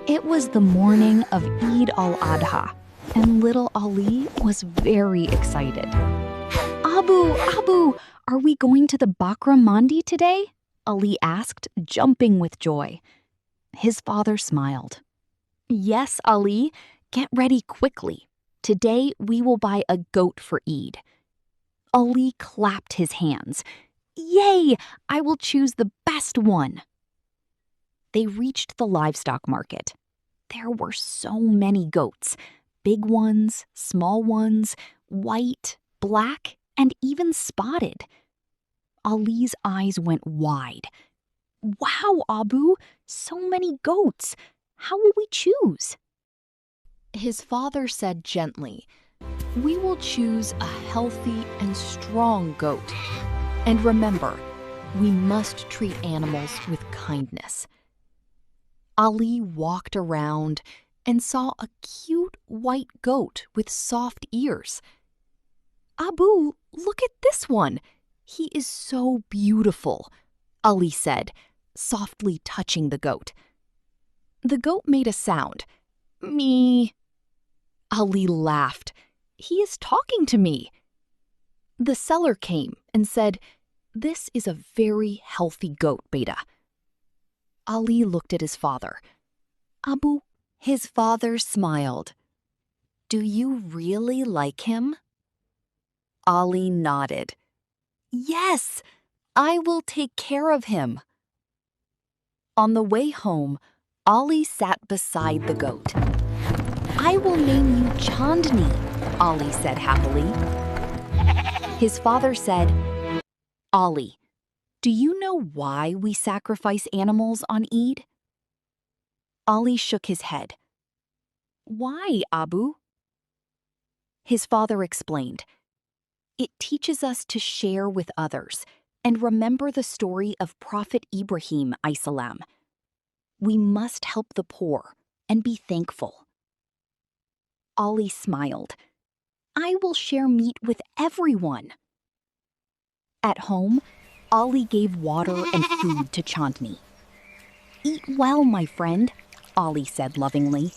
It was the morning of Eid-ul-adha, and little Ali was very excited. Abu, are we going to the Bakra Mandi today? Ali asked, jumping with joy. His father smiled. Yes, Ali, get ready quickly. Today we will buy a goat for Eid. Ali clapped his hands. Yay! I will choose the best one. They reached the livestock market. There were so many goats, big ones, small ones, white, black, and even spotted. Ali's eyes went wide. Wow, Abu, so many goats. How will we choose? His father said gently, We will choose a healthy and strong goat. And remember, we must treat animals with kindness. Ali walked around and saw a cute white goat with soft ears. Abu, look at this one. He is so beautiful, Ali said, softly touching the goat. The goat made a sound. Me. Ali laughed. He is talking to me. The seller came and said, This is a very healthy goat, beta. Ali looked at his father. Abu, his father smiled. Do you really like him? Ali nodded. Yes, I will take care of him. On the way home, Ali sat beside the goat. I will name you Chandni, Ali said happily. His father said, Ali, do you know why we sacrifice animals on Eid? Ali shook his head. Why, Abu? His father explained. It teaches us to share with others and remember the story of Prophet Ibrahim (as). We must help the poor and be thankful. Ali smiled. I will share meat with everyone. At home, Ali gave water and food to Chandni. Eat well, my friend, Ali said lovingly.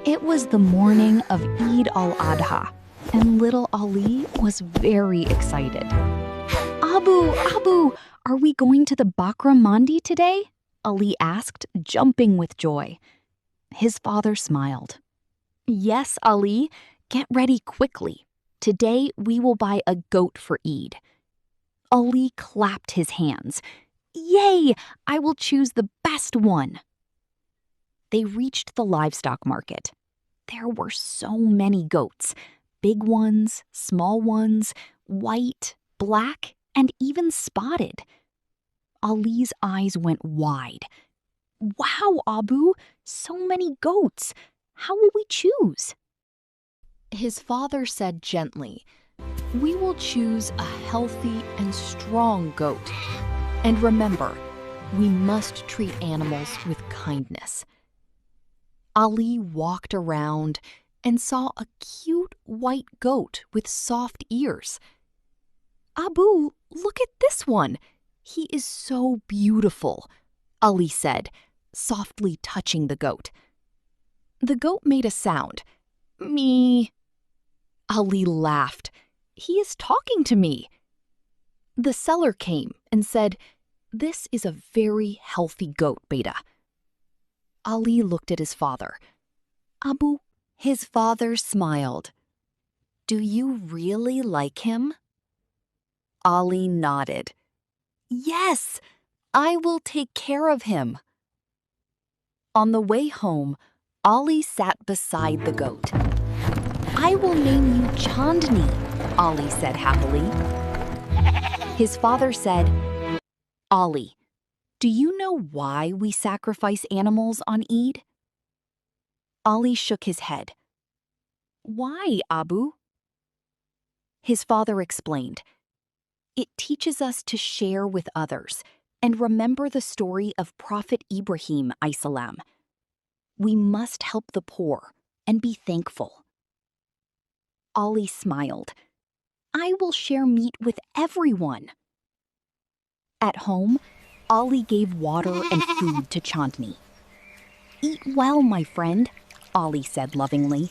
It was the morning of Eid-ul-adha, and little Ali was very excited. Abu, are we going to the Bakra Mandi today? Ali asked, jumping with joy. His father smiled. Yes, Ali, get ready quickly. Today we will buy a goat for Eid. Ali clapped his hands. Yay! I will choose the best one. They reached the livestock market. There were so many goats, big ones, small ones, white, black, and even spotted. Ali's eyes went wide. Wow, Abu, so many goats. How will we choose? His father said gently, We will choose a healthy and strong goat. And remember, we must treat animals with kindness. Ali walked around and saw a cute white goat with soft ears. Abu, look at this one. He is so beautiful, Ali said, softly touching the goat. The goat made a sound. Me. Ali laughed. He is talking to me. The seller came and said, This is a very healthy goat, beta. Ali looked at his father. Abu, his father smiled. Do you really like him? Ali nodded. Yes, I will take care of him. On the way home, Ali sat beside the goat. I will name you Chandni, Ali said happily. His father said, Ali, do you know why we sacrifice animals on Eid? Ali shook his head. Why, Abu? His father explained. It teaches us to share with others and remember the story of Prophet Ibrahim (as). We must help the poor and be thankful. Ali smiled. I will share meat with everyone. At home, Ali gave water and food to Chandni. Eat well, my friend, Ali said lovingly.